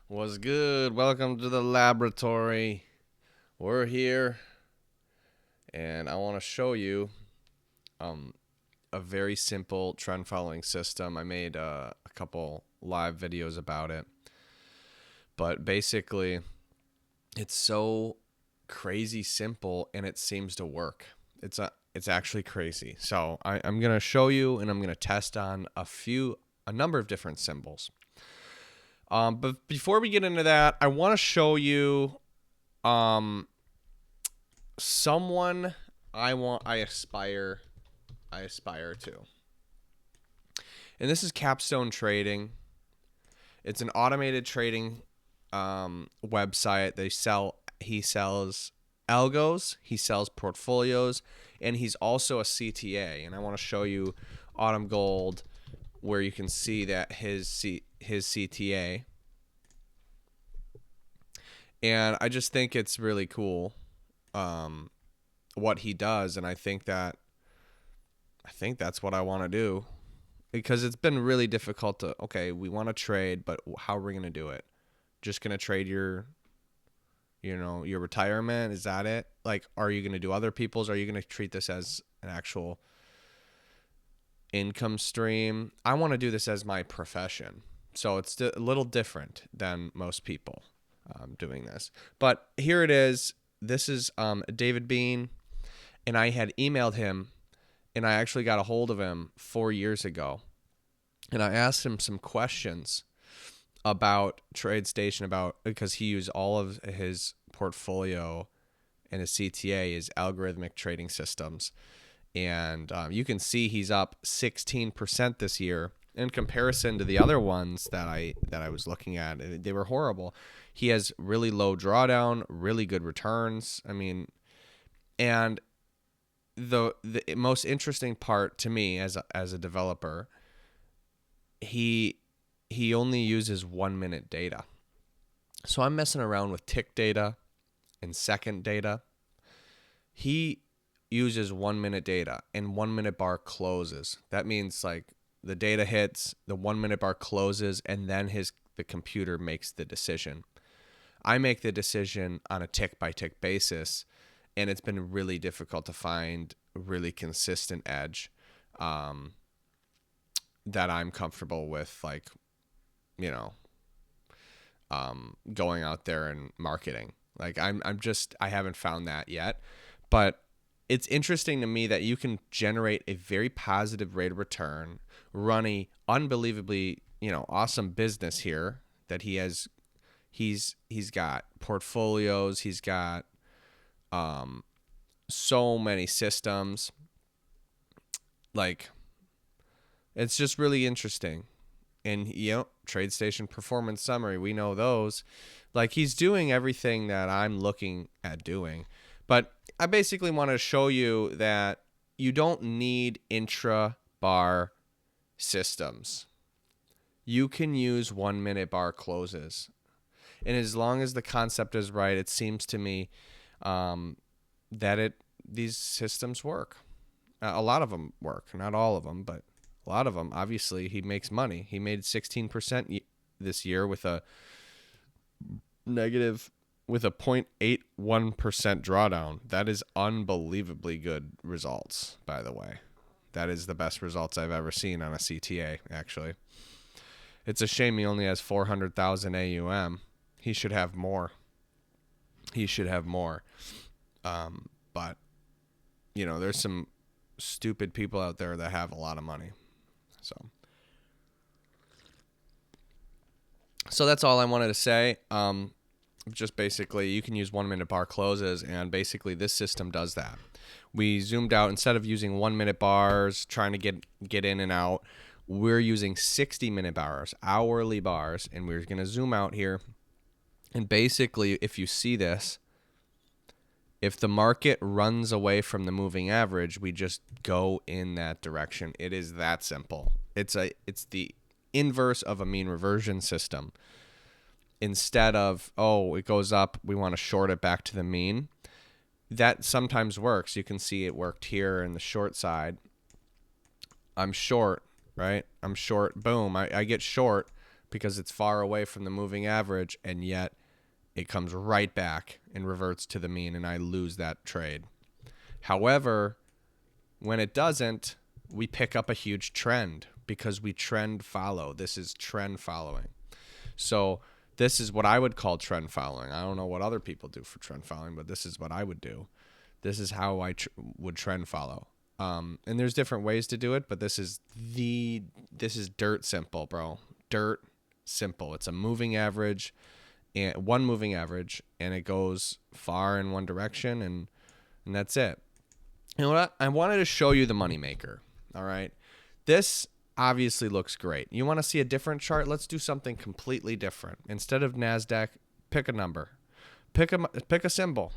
What's good? Welcome to the laboratory. We're here, and I want to show you um, a very simple trend following system. I made a couple live videos about it, but basically, it's so crazy simple, and it seems to work. It's actually crazy. So I'm gonna show you, and I'm gonna test on a number of different symbols. But before we get into that, I want to show you um, someone I aspire to. And this is Capstone Trading. It's an automated trading website. He sells algos, he sells portfolios, and he's also a CTA. And I want to show you Autumn Gold where you can see that his CTA. And I just think it's really cool what he does, and I think that's what I want to do, because it's been really difficult to, okay, we want to trade, but how are we going to do it? Just going to trade your retirement? Is that it? Like, are you going to do other people's? Are you going to treat this as an actual income stream? I want to do this as my profession. So it's a little different than most people doing this. But here it is. This is David Bean, and I had emailed him, and I actually got a hold of him 4 years ago, and I asked him some questions about TradeStation, because he used all of his portfolio and his CTA, his algorithmic trading systems. And you can see he's up 16% this year in comparison to the other ones that I was looking at. They were horrible. He has really low drawdown, really good returns. I mean, and the most interesting part to me as a developer, he only uses 1 minute data. So I'm messing around with tick data and second data. He uses 1 minute data, and 1 minute bar closes. That means like the data hits, the 1 minute bar closes, and then the computer makes the decision. I make the decision on a tick by tick basis, and it's been really difficult to find a really consistent edge that I'm comfortable with, like, going out there and marketing. Like, I haven't found that yet, but it's interesting to me that you can generate a very positive rate of return, run a unbelievably, awesome business here that he has. He's got portfolios, he's got so many systems. Like, it's just really interesting. And TradeStation performance summary, we know those. Like, he's doing everything that I'm looking at doing. But I basically want to show you that you don't need intra-bar systems. You can use 1 minute bar closes. And as long as the concept is right, it seems to me that these systems work. A lot of them work, not all of them, but a lot of them. Obviously, he makes money. He made 16% this year with a 0.81% drawdown. That is unbelievably good results, by the way. That is the best results I've ever seen on a CTA, actually. It's a shame he only has 400,000 AUM. He should have more. But, there's some stupid people out there that have a lot of money. So that's all I wanted to say. Just basically, you can use 1 minute bar closes, and basically this system does that. We zoomed out. Instead of using 1 minute bars, trying to get in and out, we're using 60-minute bars, hourly bars, and we're going to zoom out here. And basically, if you see this, if the market runs away from the moving average, we just go in that direction. It is that simple. It's the inverse of a mean reversion system. Instead of, it goes up, we want to short it back to the mean. That sometimes works. You can see it worked here in the short side. I'm short, right? I'm short. Boom. I get short because it's far away from the moving average, and yet it comes right back and reverts to the mean, and I lose that trade. However, when it doesn't, we pick up a huge trend because we trend follow. This is trend following. So this is what I would call trend following. I don't know what other people do for trend following, but this is what I would do. This is how I would trend follow. And there's different ways to do it, but this is dirt simple, bro. Dirt simple. It's a moving average, and one moving average, and it goes far in one direction, and that's it. You know what? I wanted to show you the moneymaker. All right. This obviously looks great. You want to see a different chart? Let's do something completely different. Instead of NASDAQ, pick a number. Pick a symbol.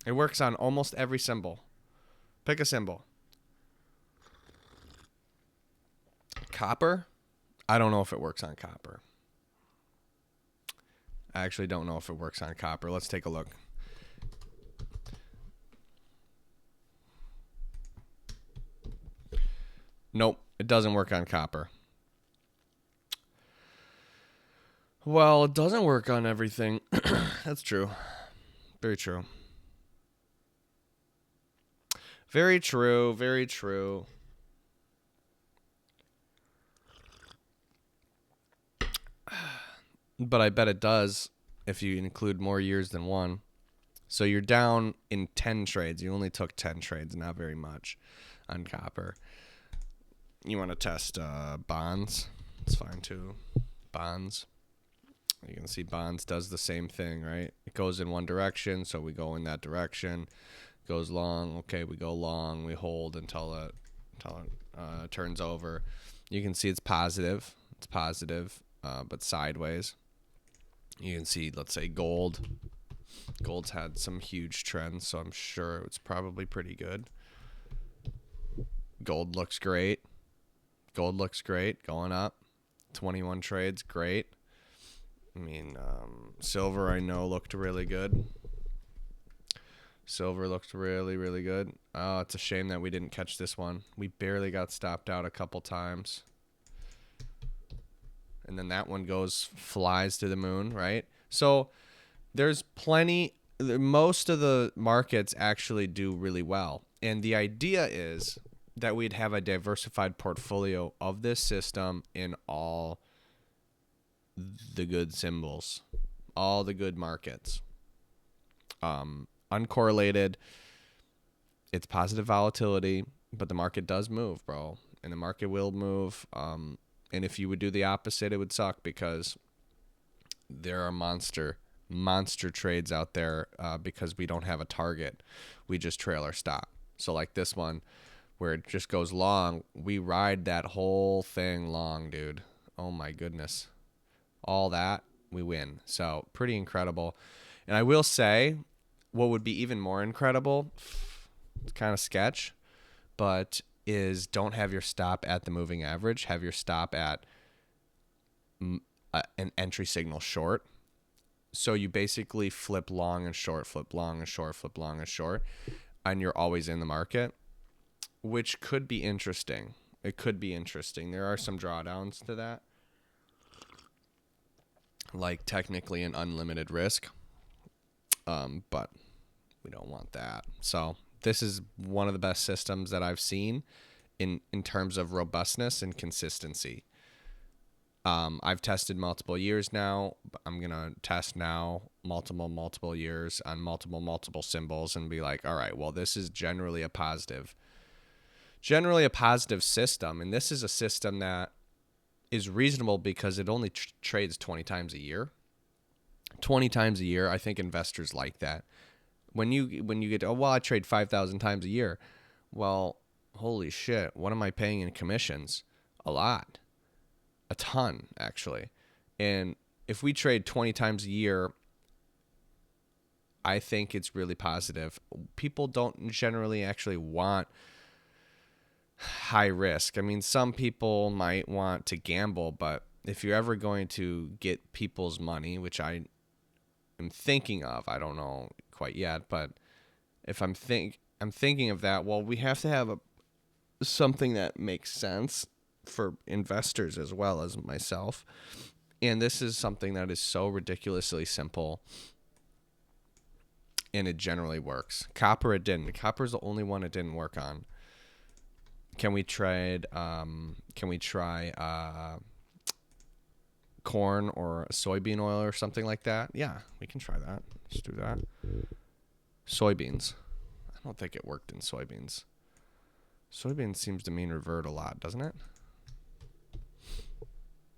It works on almost every symbol. Pick a symbol. Copper? I don't know if it works on copper. I actually don't know if it works on copper. Let's take a look. Nope, it doesn't work on copper. Well, it doesn't work on everything. That's true. Very true. Very true. Very true. But I bet it does if you include more years than one. So you're down in 10 trades. You only took 10 trades, not very much on copper. You want to test bonds? It's fine too. Bonds. You can see bonds does the same thing, right? It goes in one direction, so we go in that direction. Goes long. Okay, we go long. We hold until it turns over. You can see it's positive. It's positive, but sideways. You can see, let's say, gold. Gold's had some huge trends, so I'm sure it's probably pretty good. Gold looks great. Gold looks great, going up. 21 trades, great. I mean, silver I know looked really good. Silver looked really, really good. Oh, it's a shame that we didn't catch this one. We barely got stopped out a couple times. And then that one flies to the moon, right? So there's most of the markets actually do really well. And the idea is that we'd have a diversified portfolio of this system in all the good symbols, all the good markets. Uncorrelated, it's positive volatility, but the market does move, bro. And the market will move. And if you would do the opposite, it would suck because there are monster trades out there because we don't have a target. We just trail our stop. So like this one, where it just goes long, we ride that whole thing long, dude. Oh my goodness. All that, we win. So pretty incredible. And I will say, what would be even more incredible, it's kind of sketch, but is don't have your stop at the moving average. Have your stop at an entry signal short. So you basically flip long and short, flip long and short, flip long and short, and you're always in the market, which could be interesting. It could be interesting. There are some drawdowns to that, like technically an unlimited risk, but we don't want that. So this is one of the best systems that I've seen in terms of robustness and consistency. I've tested multiple years now. I'm going to test now multiple years on multiple symbols and be like, all right, well, this is generally a positive system. And this is a system that is reasonable because it only trades 20 times a year. 20 times a year. I think investors like that. When you get, oh, well, I trade 5,000 times a year. Well, holy shit. What am I paying in commissions? A lot. A ton, actually. And if we trade 20 times a year, I think it's really positive. People don't generally actually want high risk. I mean, some people might want to gamble, but if you're ever going to get people's money, which I am thinking of, I don't know quite yet, but if I'm thinking of that, well, we have to have something that makes sense for investors as well as myself. And this is something that is so ridiculously simple, and it generally works. Copper, it didn't. Copper's the only one it didn't work on. Can we try corn or soybean oil or something like that? Yeah, we can try that. Let's do that. Soybeans. I don't think it worked in soybeans. Soybeans seems to mean revert a lot, doesn't it?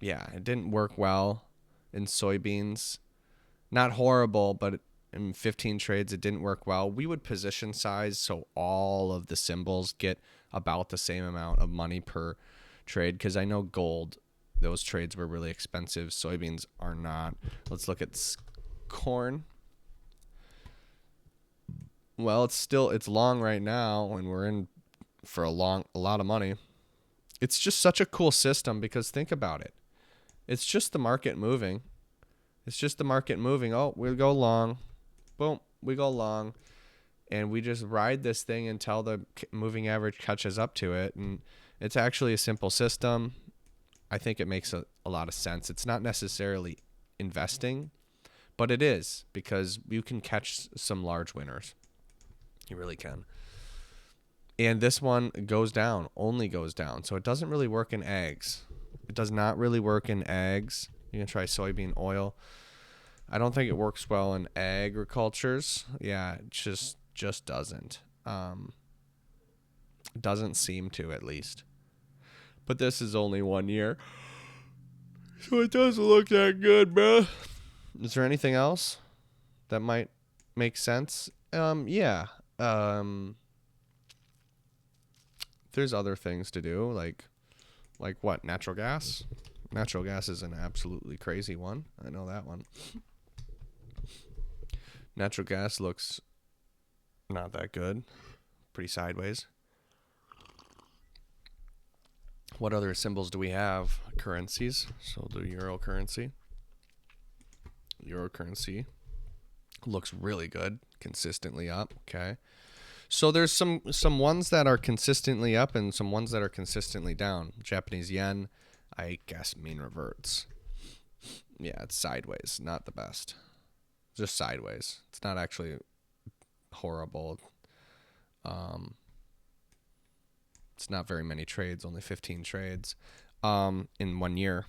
Yeah, it didn't work well in soybeans. Not horrible, but in 15 trades, it didn't work well. We would position size so all of the symbols get about the same amount of money per trade, because I know gold, those trades were really expensive. Soybeans are not. Let's look at corn. Well, it's long right now, and we're in for a lot of money. It's just such a cool system, because think about it. It's just the market moving. Oh, we go long. Boom, we go long. And we just ride this thing until the moving average catches up to it. And it's actually a simple system. I think it makes a lot of sense. It's not necessarily investing, but it is, because you can catch some large winners. You really can. And this one only goes down. So it doesn't really work in eggs. It does not really work in eggs. You can try soybean oil. I don't think it works well in agricultures. Yeah, it just doesn't. Doesn't seem to, at least. But this is only 1 year, so it doesn't look that good, bro. Is there anything else that might make sense? Yeah. There's other things to do, like what? Natural gas? Natural gas is an absolutely crazy one. I know that one. Natural gas looks not that good. Pretty sideways. What other symbols do we have? Currencies. So we'll do euro currency. Euro currency looks really good. Consistently up. Okay. So there's some ones that are consistently up and some ones that are consistently down. Japanese yen, I guess, mean reverts. Yeah, it's sideways. Not the best. Just sideways. It's not actually horrible. It's not very many trades, only 15 trades in 1 year.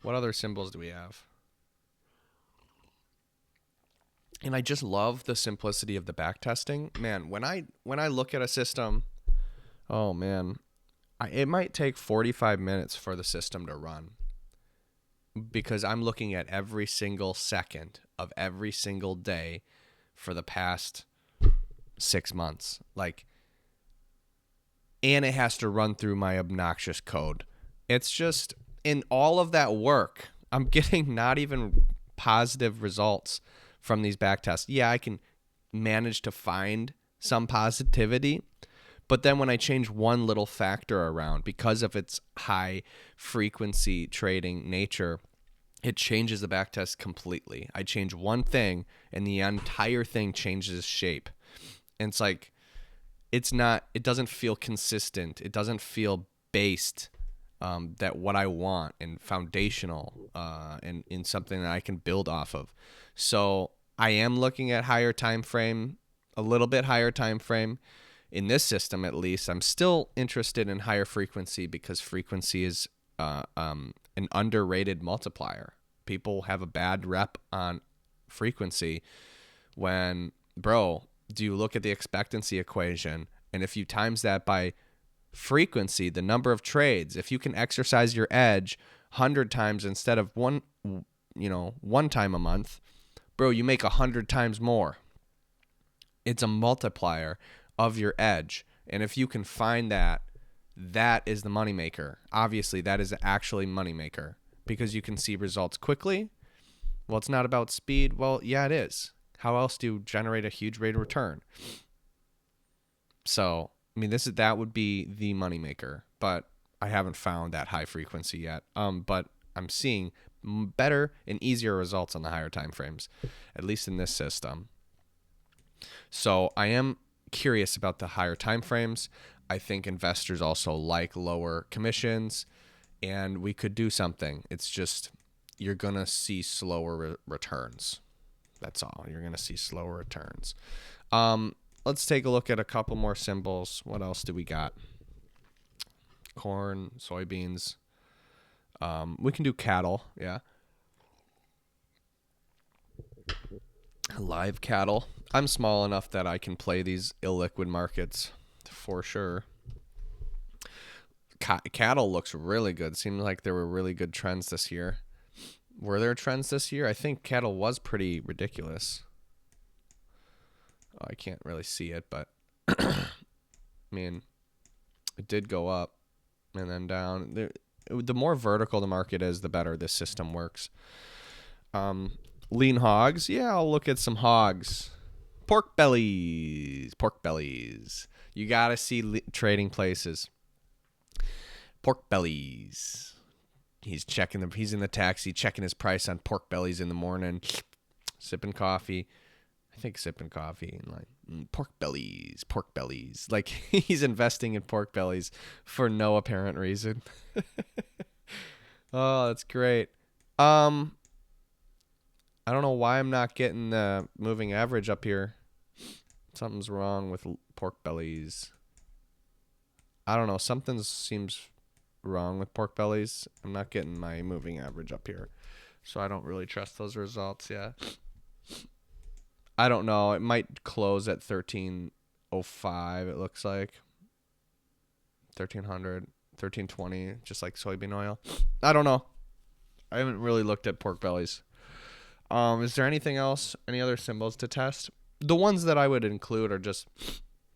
What other symbols do we have? And I just love the simplicity of the back testing. Man, when I look at a system, oh man, it might take 45 minutes for the system to run, because I'm looking at every single second of every single day for the past 6 months. And it has to run through my obnoxious code. It's just, in all of that work, I'm getting not even positive results from these back tests. Yeah, I can manage to find some positivity, but then when I change one little factor around, because of its high frequency trading nature, it changes the back test completely. I change one thing and the entire thing changes shape. And it's like, it doesn't feel consistent. It doesn't feel based, that what I want and foundational, and in something that I can build off of. So I am looking at higher time frame, a little bit higher time frame in this system. At least I'm still interested in higher frequency, because frequency is an underrated multiplier. People have a bad rep on frequency when, bro, do you look at the expectancy equation, and if you times that by frequency, the number of trades, if you can exercise your edge 100 times instead of one time a month, bro, you make 100 times more. It's a multiplier of your edge. And if you can find that, that is the moneymaker. Obviously, that is actually moneymaker, because you can see results quickly. Well, it's not about speed. Well, yeah, it is. How else do you generate a huge rate of return? So, I mean, that would be the moneymaker, but I haven't found that high frequency yet. But I'm seeing better and easier results on the higher time frames, at least in this system. So I am curious about the higher time frames. I think investors also like lower commissions, and we could do something. It's just you're going to see slower returns. That's all. You're going to see slower returns. Let's take a look at a couple more symbols. What else do we got? Corn, soybeans. We can do cattle. Yeah. Live cattle. I'm small enough that I can play these illiquid markets for sure. Cattle looks really good. Seemed like there were really good trends this year. Were there trends this year? I think cattle was pretty ridiculous. Oh, I can't really see it, but I mean, it did go up and then down. The more vertical the market is, the better this system works. Lean hogs. Yeah, I'll look at some hogs. Pork bellies. You got to see trading places. Pork bellies. He's in the taxi, checking his price on pork bellies in the morning, sipping coffee. I think sipping coffee and like pork bellies. Like he's investing in pork bellies for no apparent reason. Oh, that's great. I don't know why I'm not getting the moving average up here. Something's wrong with pork bellies. I don't know. Something seems wrong with pork bellies. I'm not getting my moving average up here, so I don't really trust those results. Yeah, I don't know. It might close at 1305. It looks like 1300, 1320, just like soybean oil. I don't know. I haven't really looked at pork bellies. Is there anything else? Any other symbols to test? The ones that I would include are just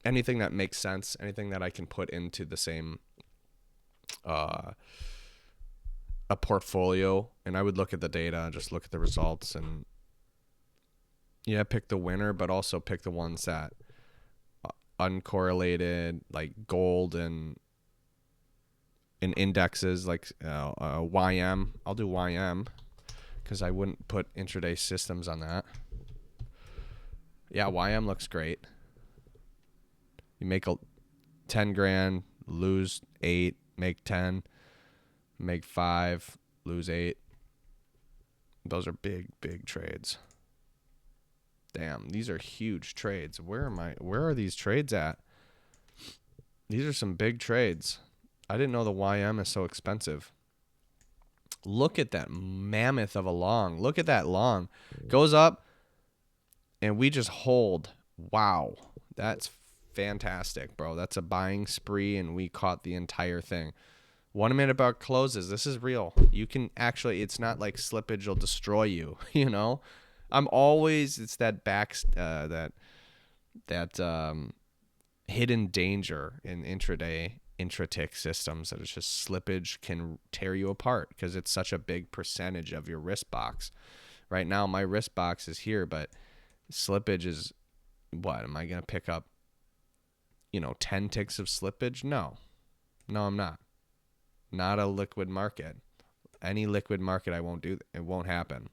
anything that makes sense, anything that I can put into the same a portfolio, and I would look at the data, just look at the results, and pick the winner, but also pick the ones that uncorrelated, like gold and in indexes like YM. I'll do YM because I wouldn't put intraday systems on that. Yeah, YM looks great. You make 10 grand, lose 8, make 10, make 5, lose 8. Those are big trades. Damn, these are huge trades. Where are these trades at? These are some big trades. I didn't know the YM is so expensive. Look at that mammoth of a long. Look at that long. Goes up and we just hold. Wow. That's fantastic, bro. That's a buying spree and we caught the entire thing. 1 minute bar closes. This is real. You can actually, it's not like slippage will destroy you, you know? It's that hidden danger in intratick systems that it's just slippage can tear you apart because it's such a big percentage of your risk box. Right now, my risk box is here, but slippage is what? Am I going to pick up, 10 ticks of slippage? No, I'm not. Not a liquid market. Any liquid market, I won't do. It won't happen.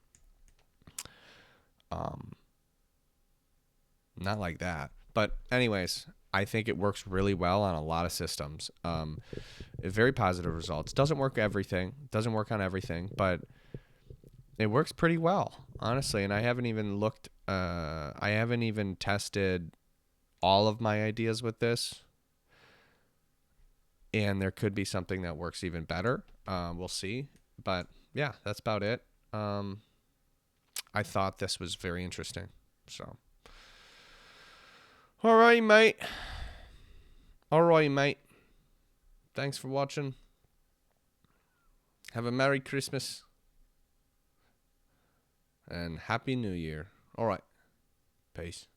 Not like that. But anyways, I think it works really well on a lot of systems. Very positive results. Doesn't work on everything, but it works pretty well, honestly. And I haven't even looked. I haven't even tested all of my ideas with this. And there could be something that works even better. We'll see. But yeah, that's about it. I thought this was very interesting. So, all right, mate. Thanks for watching. Have a Merry Christmas and Happy New Year. All right. Peace.